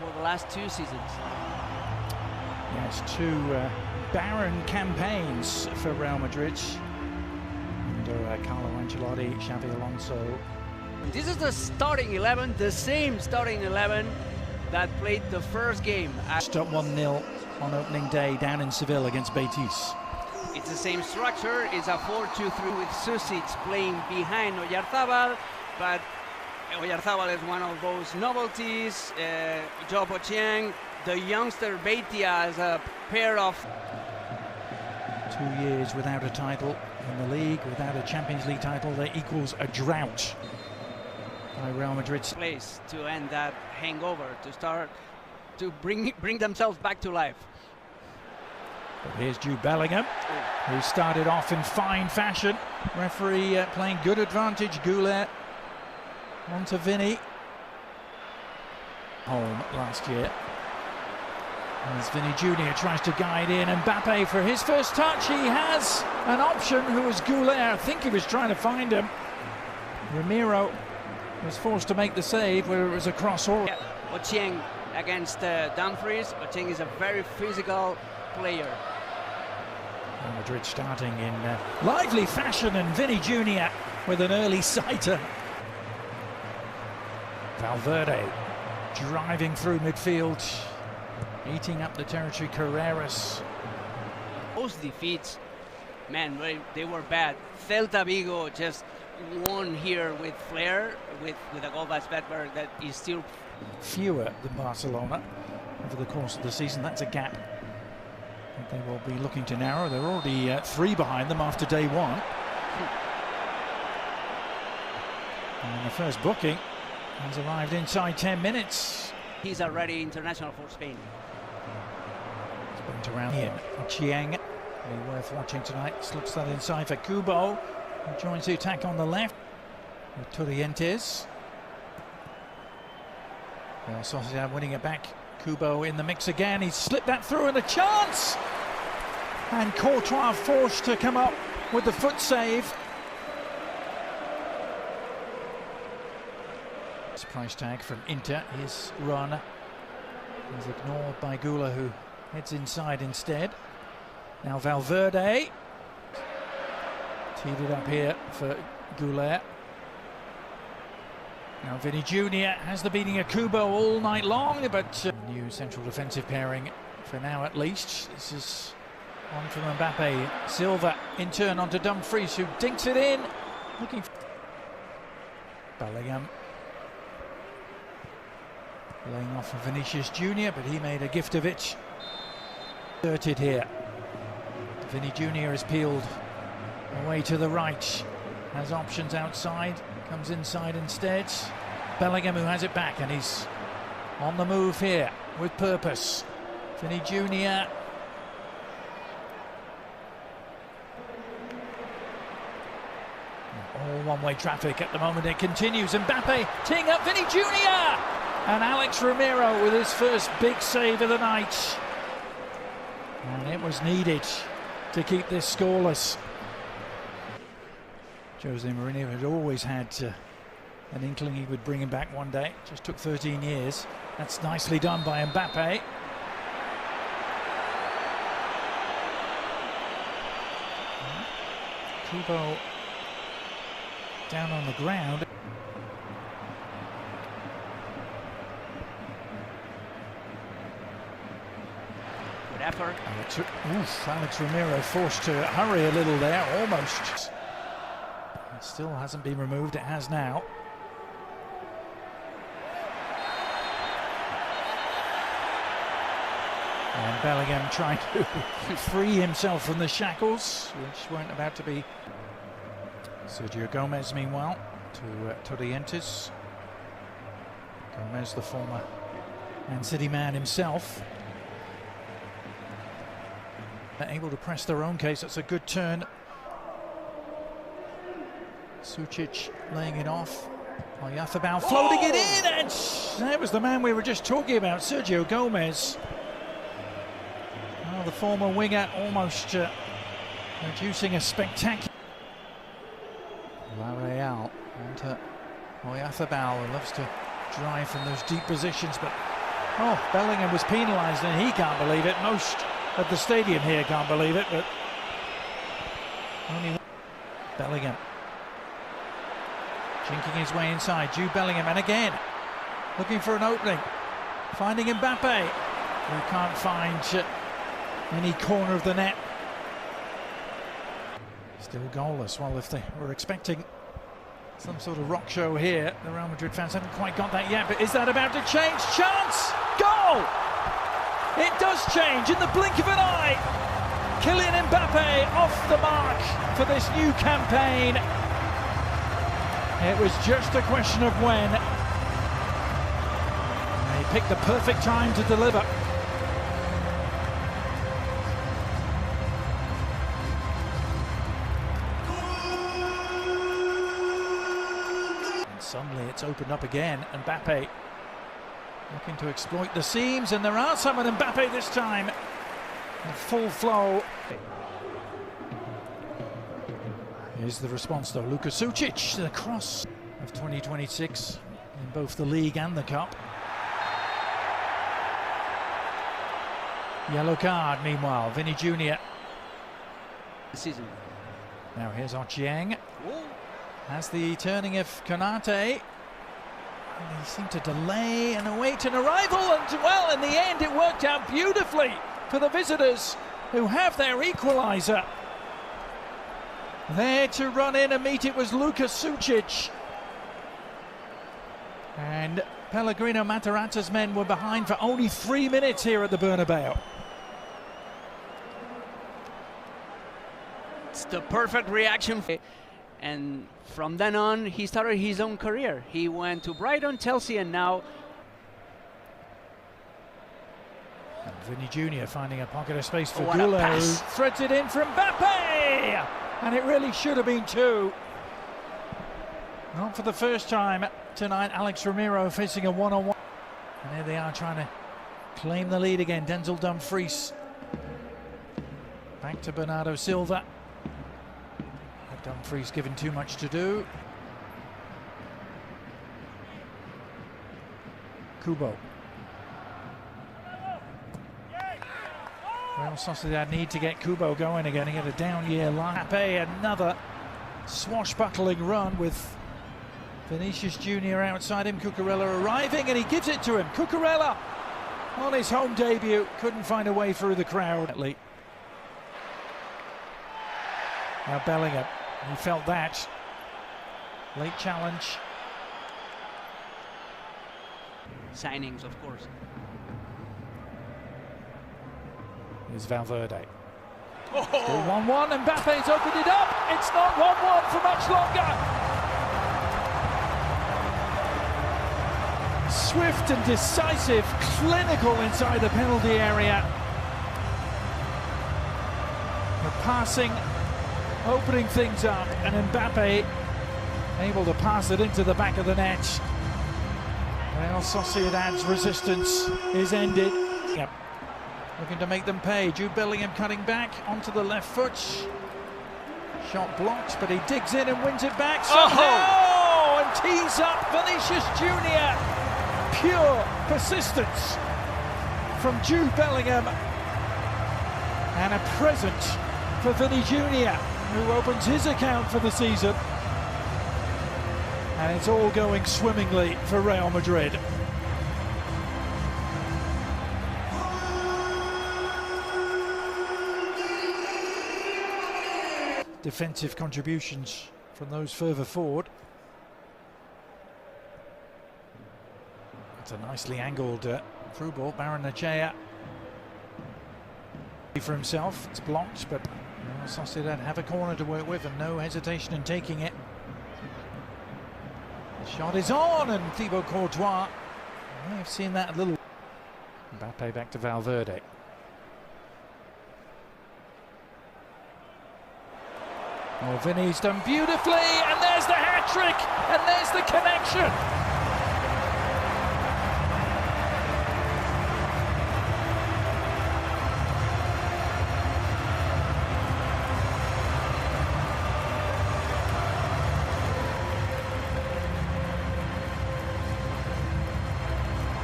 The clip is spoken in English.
for the last 2 seasons. Yes, 2 barren campaigns for Real Madrid under Carlo Ancelotti, Xabi Alonso. This is the starting 11, the same starting 11 that played the first game. Stop 1-0 on opening day down in Seville against Betis. It's the same structure. It's a 4-2-3 with Sociedad playing behind Oyarzabal, but Oyarzabal is one of those novelties. Joe Pochiang, the youngster Beitia as a pair of 2 years without a title in the league, without a Champions League title, that equals a drought by Real Madrid's place to end that hangover, to start to bring themselves back to life. But here's Jude Bellingham, who started off in fine fashion. Referee playing good advantage. Goulet on to Vinny. Home last year. As Vinny Jr. tries to guide in, and Mbappe for his first touch. He has an option, who was Goulet. I think he was trying to find him. Ramiro was forced to make the save where it was a cross. Yeah, Ochieng against Dumfries. Ochieng is a very physical player. Real Madrid starting in lively fashion, and Vinny Jr. with an early sighter. Valverde driving through midfield, eating up the territory. Carreras. Those defeats, man, they were bad. Celta Vigo just won here with flair, with a goal by Svedberg that is still fewer than Barcelona over the course of the season. That's a gap that they will be looking to narrow. They're already 3 behind them after day 1. And the first booking has arrived inside 10 minutes. He's already international for Spain. Sprint around here. Chiang, be worth watching tonight. Slips that inside for Kubo, who joins the attack on the left with Torrientes. Sociedad winning it back. Kubo in the mix again. He's slipped that through, and a chance! And Courtois forced to come up with the foot save. Price tag from Inter. His run is ignored by Gula, who heads inside instead. Now Valverde teed it up here for Goulet. Now Vinny Jr. has the beating of Kubo all night long, but new central defensive pairing for now at least. This is on from Mbappe. Silva in turn onto Dumfries, who dinks it in. Looking for Bellingham. Laying off for Vinicius Jr., but he made a gift of it. Inserted here. Vinny Jr. is peeled away to the right. Has options outside. Comes inside instead. Bellingham, who has it back, and he's on the move here with purpose. Vinny Jr. All one-way traffic at the moment. It continues. Mbappe teeing up Vinny Jr. And Alex Ramiro with his first big save of the night. And it was needed to keep this scoreless. Jose Mourinho had always had an inkling he would bring him back one day. Just took 13 years. That's nicely done by Mbappe. Kubo down on the ground. Effort. Alex Ramiro forced to hurry a little there, almost. It still hasn't been removed, it has now. And Bellingham trying to free himself from the shackles, which weren't about to be. Sergio Gomez, meanwhile, to Torrientes. Gomez, the former Man City man himself. Able to press their own case. That's a good turn. Sucic laying it off. Oyarzabal floating it in, and that was the man we were just talking about, Sergio Gomez. Oh, the former winger almost producing a spectacular. Villarreal onto Oyarzabal, who loves to drive from those deep positions, but Oh, Bellingham was penalised and he can't believe it. Most at the stadium here can't believe it, but only one. Bellingham chinking his way inside. Jude Bellingham, and again looking for an opening, finding Mbappe, who can't find any corner of the net. Still goalless. Well, if they were expecting some sort of rock show here, the Real Madrid fans haven't quite got that yet. But is that about to change? Chance! Goal! It does change in the blink of an eye. Kylian Mbappe off the mark for this new campaign. It was just a question of when. He picked the perfect time to deliver. Suddenly it's opened up again. Mbappe looking to exploit the seams, and there are some with Mbappe this time. In full flow. Here's the response though. Luka Sučić, the cross of 2026 in both the league and the cup. Yellow card meanwhile. Vinny Jr. Season. Now here's Ochieng. Has the turning of Konate. And he seemed to delay and await an arrival, and well, in the end it worked out beautifully for the visitors, who have their equaliser. There to run in and meet it was Luka Sučić. And Pellegrino Mataratta's men were behind for only 3 minutes here at the Bernabeu. It's the perfect reaction. And from then on, he started his own career. He went to Brighton, Chelsea, and now... And Vinny Jr. finding a pocket of space for what Goulet, a who pass. threads it in for Mbappe! And it really should have been two. Not for the first time tonight. Alex Ramiro facing a one-on-one. And here they are trying to claim the lead again. Denzel Dumfries. Back to Bernardo Silva. Dumfries given too much to do. Kubo. Real Sociedad need to get Kubo going again. He had a down year last. Another swashbuckling run with Vinicius Jr. outside him. Cucurella arriving, and he gives it to him. Cucurella on his home debut. Couldn't find a way through the crowd. Now Bellingham. He felt that. Late challenge. Signings, of course. Here's Valverde. Oh. Still 1-1, and Mbappe's opened it up. It's not 1-1 for much longer. Swift and decisive, clinical inside the penalty area. The passing, opening things up, and Mbappe able to pass it into the back of the net. Real Sociedad's resistance is ended. Yep. Looking to make them pay. Jude Bellingham cutting back onto the left foot. Shot blocked, but he digs in and wins it back somehow, and tees up Vinicius Jr. Pure persistence from Jude Bellingham, and a present for Vinny Jr., who opens his account for the season. And it's all going swimmingly for Real Madrid. Defensive contributions from those further forward. It's a nicely angled through ball. Barrenechea for himself. It's blocked, but Sociedad have a corner to work with and no hesitation in taking it. The shot is on, and Thibaut Courtois may have seen that a little. Mbappe back to Valverde. Oh, Vinny's done beautifully, and there's the hat-trick, and there's the connection.